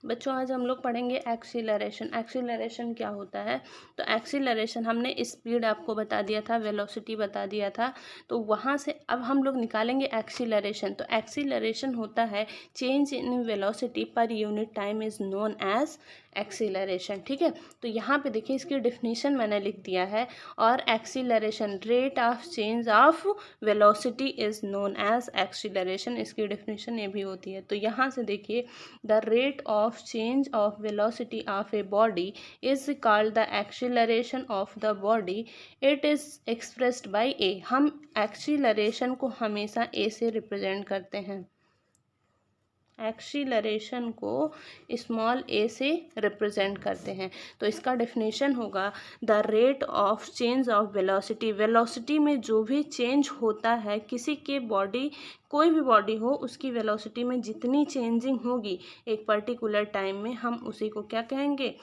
बच्चों आज हम लोग पढ़ेंगे एक्सीलरेशन। एक्सीलरेशन क्या होता है? तो एक्सीलरेशन हमने स्पीड आपको बता दिया था, वेलोसिटी बता दिया था, तो वहाँ से अब हम लोग निकालेंगे एक्सीलरेशन। तो एक्सीलरेशन होता है change in velocity per unit time is known as acceleration. ठीक है, तो यहाँ पे देखिए इसकी डिफिनीशन मैंने लिख दिया है। और acceleration rate of change of velocity is known as acceleration, इसकी डिफिनीशन ये भी होती है। तो यहाँ से देखिए the rate of change of velocity of a body is called the acceleration of the body. It is expressed by a. हम acceleration को हमेशा a से रिप्रेजेंट करते हैं, एक्सीलरेशन को स्मॉल ए से रिप्रेजेंट करते हैं। तो इसका डेफिनेशन होगा the rate of change of velocity. Velocity में जो भी चेंज होता है किसी के बॉडी, कोई भी बॉडी हो, उसकी वेलोसिटी में जितनी चेंजिंग होगी एक पर्टिकुलर टाइम में, हम उसी को क्या कहेंगे?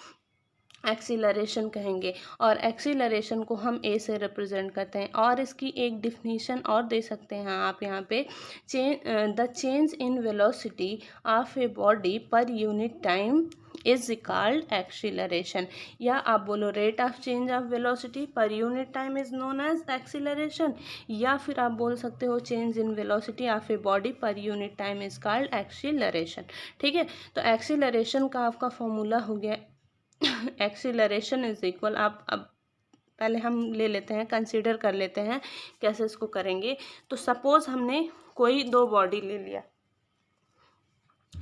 एक्सीलरेशन कहेंगे। और एक्सीलरेशन को हम ए से रिप्रेजेंट करते हैं। और इसकी एक डिफिनीशन और दे सकते हैं आप यहाँ पे, the change in velocity of a body per unit time is called acceleration. या आप बोलो rate of change of velocity per unit time is known as acceleration, या फिर आप बोल सकते हो change in velocity of a body per unit time is called acceleration. ठीक है, तो एक्सीलरेशन का आपका फॉर्मूला हो गया एक्सीलरेशन इज इक्वल, आप अब पहले हम ले लेते हैं, कंसीडर कर लेते हैं कैसे इसको करेंगे। तो सपोज हमने कोई दो बॉडी ले लिया,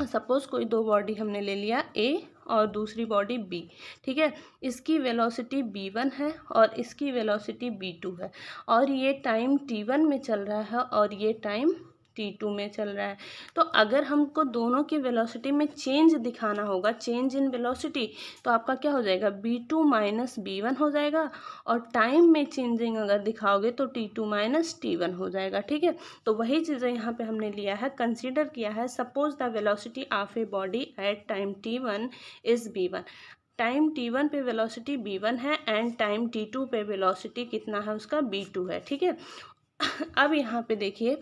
सपोज कोई दो बॉडी हमने ले लिया ए और दूसरी बॉडी बी। ठीक है, इसकी वेलोसिटी b1 है और इसकी वेलोसिटी b2 है, और ये टाइम t1 में चल रहा है और ये टाइम t2 में चल रहा है। तो अगर हमको दोनों की वेलोसिटी में चेंज दिखाना होगा, चेंज इन वेलोसिटी, तो आपका क्या हो जाएगा? b2 माइनस b1 हो जाएगा। और टाइम में चेंजिंग अगर दिखाओगे तो t2 माइनस t1 हो जाएगा। ठीक है, तो वही चीज़ें यहाँ पे हमने लिया है, कंसीडर किया है। Suppose the velocity of a body at time t1 is b1। Time t1 पे वेलोसिटी b1 है एंड टाइम t2 पे वेलोसिटी कितना है उसका? b2 है। ठीक है, अब यहाँ पे देखिए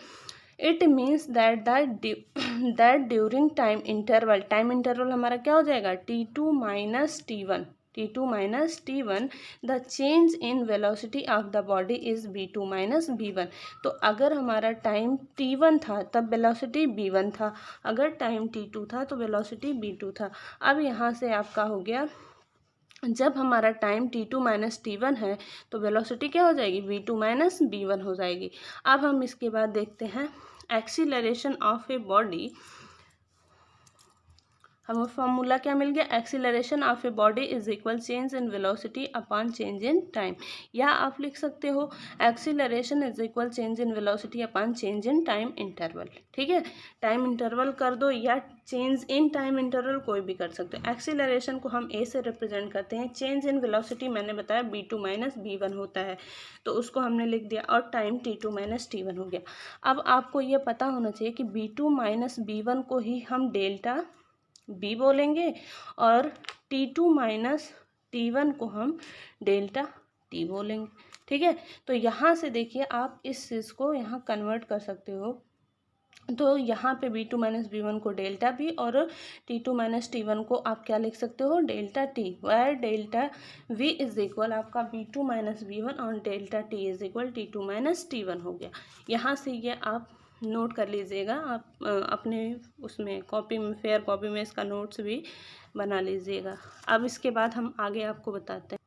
it means that during time interval हमारा क्या हो जाएगा? t2 minus t1 the change in velocity of the body is b2 minus b1। तो अगर हमारा टाइम t1 था तब वेलोसिटी b1 था, अगर टाइम t2 था तो वेलोसिटी b2 था। अब यहाँ से आपका हो गया, जब हमारा टाइम t2 माइनस t1 है तो वेलोसिटी क्या हो जाएगी? v2 माइनस b1 हो जाएगी। अब हम इसके बाद देखते हैं एक्सीलरेशन ऑफ ए बॉडी। हमें फॉर्मूला क्या मिल गया? Acceleration of a body is equal change in velocity upon change in time. या आप लिख सकते हो acceleration is equal change in velocity upon change in time interval. ठीक है, टाइम इंटरवल कर दो या चेंज इन टाइम इंटरवल, कोई भी कर सकते हो। एक्सीलरेशन को हम ए से रिप्रेजेंट करते हैं, चेंज इन वेलोसिटी मैंने बताया b2 माइनस b1 होता है, तो उसको हमने लिख दिया, और टाइम t2 माइनस t1 हो गया। अब आपको ये पता होना चाहिए कि b2 माइनस b1 को ही हम डेल्टा बी बोलेंगे और t2 माइनस t1 को हम डेल्टा टी बोलेंगे। ठीक है, तो यहाँ से देखिए आप इस चीज़ को यहाँ कन्वर्ट कर सकते हो। तो यहाँ पे b2 माइनस b1 को डेल्टा बी और t2 माइनस t1 को आप क्या लिख सकते हो? Delta T. Wire delta v is equal आपका b2 माइनस b1 और delta t is equal t2 minus t1 हो गया। यहाँ से ये आप नोट कर लीजिएगा, आप अपने उसमें कॉपी में, फेयर कॉपी में इसका नोट्स भी बना लीजिएगा। अब इसके बाद हम आगे आपको बताते हैं।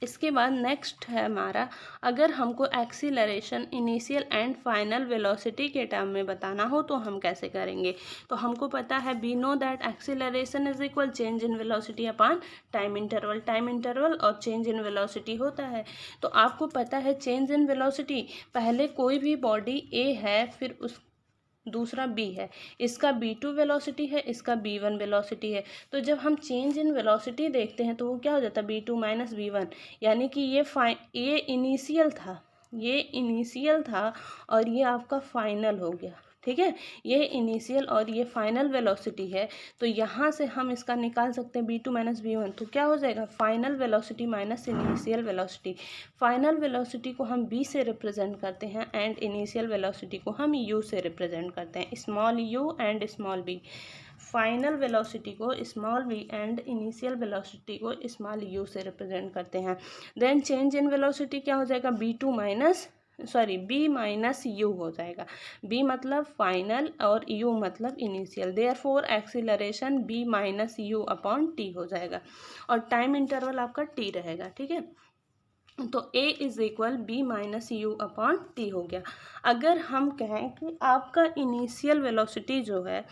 इसके बाद नेक्स्ट है हमारा, अगर हमको acceleration initial and final velocity के टर्म में बताना हो तो हम कैसे करेंगे? तो हमको पता है we know that acceleration is equal change in velocity upon time interval और चेंज इन वेलोसिटी होता है। तो आपको पता है चेंज इन वेलोसिटी, पहले कोई भी बॉडी ए है, फिर उस दूसरा b है, इसका b2 वेलोसिटी है, इसका b1 वेलोसिटी है। तो जब हम चेंज इन वेलोसिटी देखते हैं तो वो क्या हो जाता है? b2 माइनस b1, यानी कि ये इनिशियल था और ये आपका फाइनल हो गया। ठीक है, ये इनिशियल और ये फाइनल वेलोसिटी है। तो यहाँ से हम इसका निकाल सकते हैं b2 माइनस b1, तो क्या हो जाएगा? Final velocity minus initial velocity. Final velocity को हम b से रिप्रेजेंट करते हैं एंड इनिशियल वेलोसिटी को हम u से रिप्रेजेंट करते हैं, small u and small b। Final velocity को small v and initial velocity को स्मॉल u से रिप्रेजेंट करते हैं। देन चेंज इन वेलोसिटी क्या हो जाएगा, b माइनस u हो जाएगा। b मतलब फाइनल और u मतलब initial, therefore acceleration b minus u upon t हो जाएगा और टाइम इंटरवल आपका t रहेगा। ठीक है, तो a is equal b minus you upon T हो गया। अगर हम कहें कि आपका इनिशियल वेलोसिटी जो है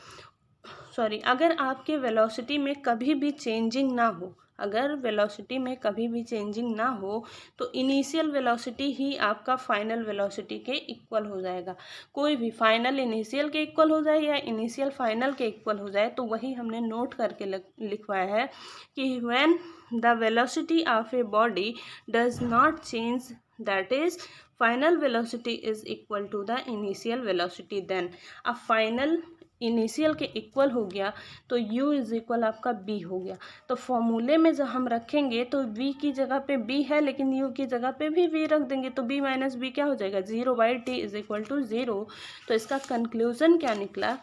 अगर आपके वेलोसिटी में कभी भी चेंजिंग ना हो, अगर वेलोसिटी में कभी भी चेंजिंग ना हो तो इनिशियल वेलोसिटी ही आपका फाइनल वेलोसिटी के इक्वल हो जाएगा। कोई भी फाइनल इनिशियल के इक्वल हो जाए या इनिशियल फाइनल के इक्वल हो जाए, तो वही हमने नोट करके लिखवाया है कि when the velocity of a body does not change, that is final velocity is equal to the initial velocity, then अब फाइनल इनिशियल के इक्वल हो गया तो u इज इक्वल आपका b हो गया। तो फॉर्मूले में जब हम रखेंगे तो v की जगह पे b है, लेकिन u की जगह पे भी v रख देंगे तो b माइनस b क्या हो जाएगा, 0/t इज इक्वल टू 0। तो इसका कंक्लूजन क्या निकला,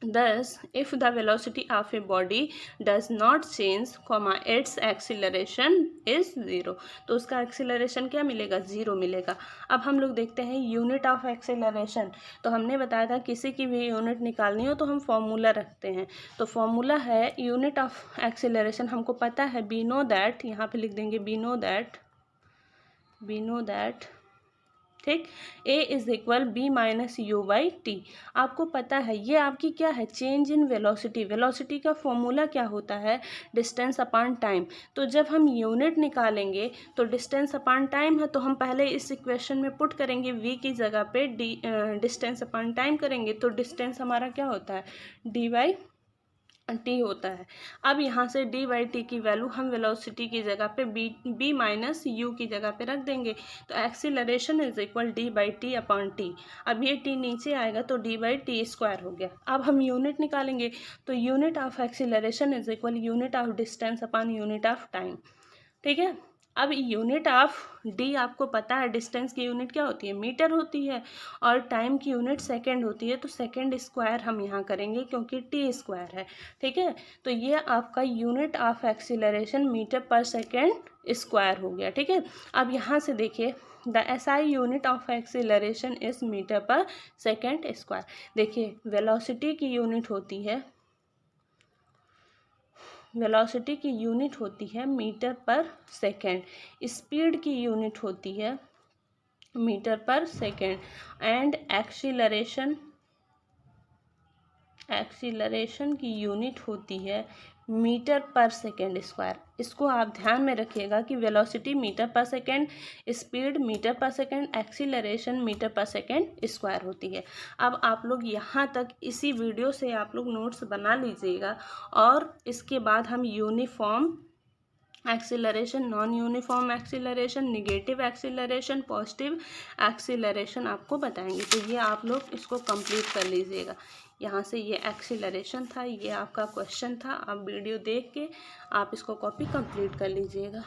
thus if the velocity of a body does not change, its acceleration is 0, तो उसका एक्सीलरेशन क्या मिलेगा, 0 मिलेगा। अब हम लोग देखते हैं यूनिट ऑफ एक्सीलरेशन। तो हमने बताया था किसी की भी यूनिट निकालनी हो तो हम फॉर्मूला रखते हैं। तो फॉर्मूला है यूनिट ऑफ एक्सीलरेशन, हमको पता है वी नो दैट, यहाँ पे लिख देंगे वी नो दैट ठीक, a is equal b minus you by T. आपको पता है ये आपकी क्या है, चेंज इन वेलोसिटी। वेलोसिटी का फॉर्मूला क्या होता है, डिस्टेंस अपॉन टाइम। तो जब हम यूनिट निकालेंगे तो डिस्टेंस अपॉन टाइम है, तो हम पहले इस इक्वेशन में पुट करेंगे v की जगह पे डिस्टेंस अपॉन टाइम करेंगे, तो डिस्टेंस हमारा क्या होता है, डी बाई टी होता है। अब यहाँ से डी बाई टी की वैल्यू हम वेलोसिटी की जगह पे बी माइनस यू की जगह पे रख देंगे, तो acceleration is equal D by T upon T. अब ये टी नीचे आएगा तो डी बाई टी स्क्वायर हो गया। अब हम यूनिट निकालेंगे तो unit of acceleration is equal unit of distance upon unit of time. ठीक है, अब यूनिट ऑफ डी आपको पता है, डिस्टेंस की यूनिट क्या होती है, मीटर होती है, और टाइम की यूनिट सेकंड होती है, तो सेकंड स्क्वायर हम यहाँ करेंगे क्योंकि टी स्क्वायर है। ठीक है, तो ये आपका unit of acceleration metre per second square हो गया। ठीक है, अब यहाँ से देखिए the SI unit of acceleration is metre per second square. देखिए वेलोसिटी की यूनिट होती है, वेलोसिटी की यूनिट होती है मीटर पर सेकेंड, स्पीड की यूनिट होती है metre per second, and acceleration की यूनिट होती है मीटर पर सेकेंड स्क्वायर। इसको आप ध्यान में रखिएगा कि velocity metre per second, speed metre per second, acceleration metre per second square होती है। अब आप लोग यहाँ तक इसी वीडियो से आप लोग नोट्स बना लीजिएगा, और इसके बाद हम uniform acceleration, non uniform acceleration, negative acceleration, positive acceleration आपको बताएंगे। तो ये आप लोग इसको कंप्लीट कर लीजिएगा। यहाँ से ये एक्सीलरेशन था, ये आपका क्वेश्चन था। आप वीडियो देख के आप इसको कॉपी कंप्लीट कर लीजिएगा।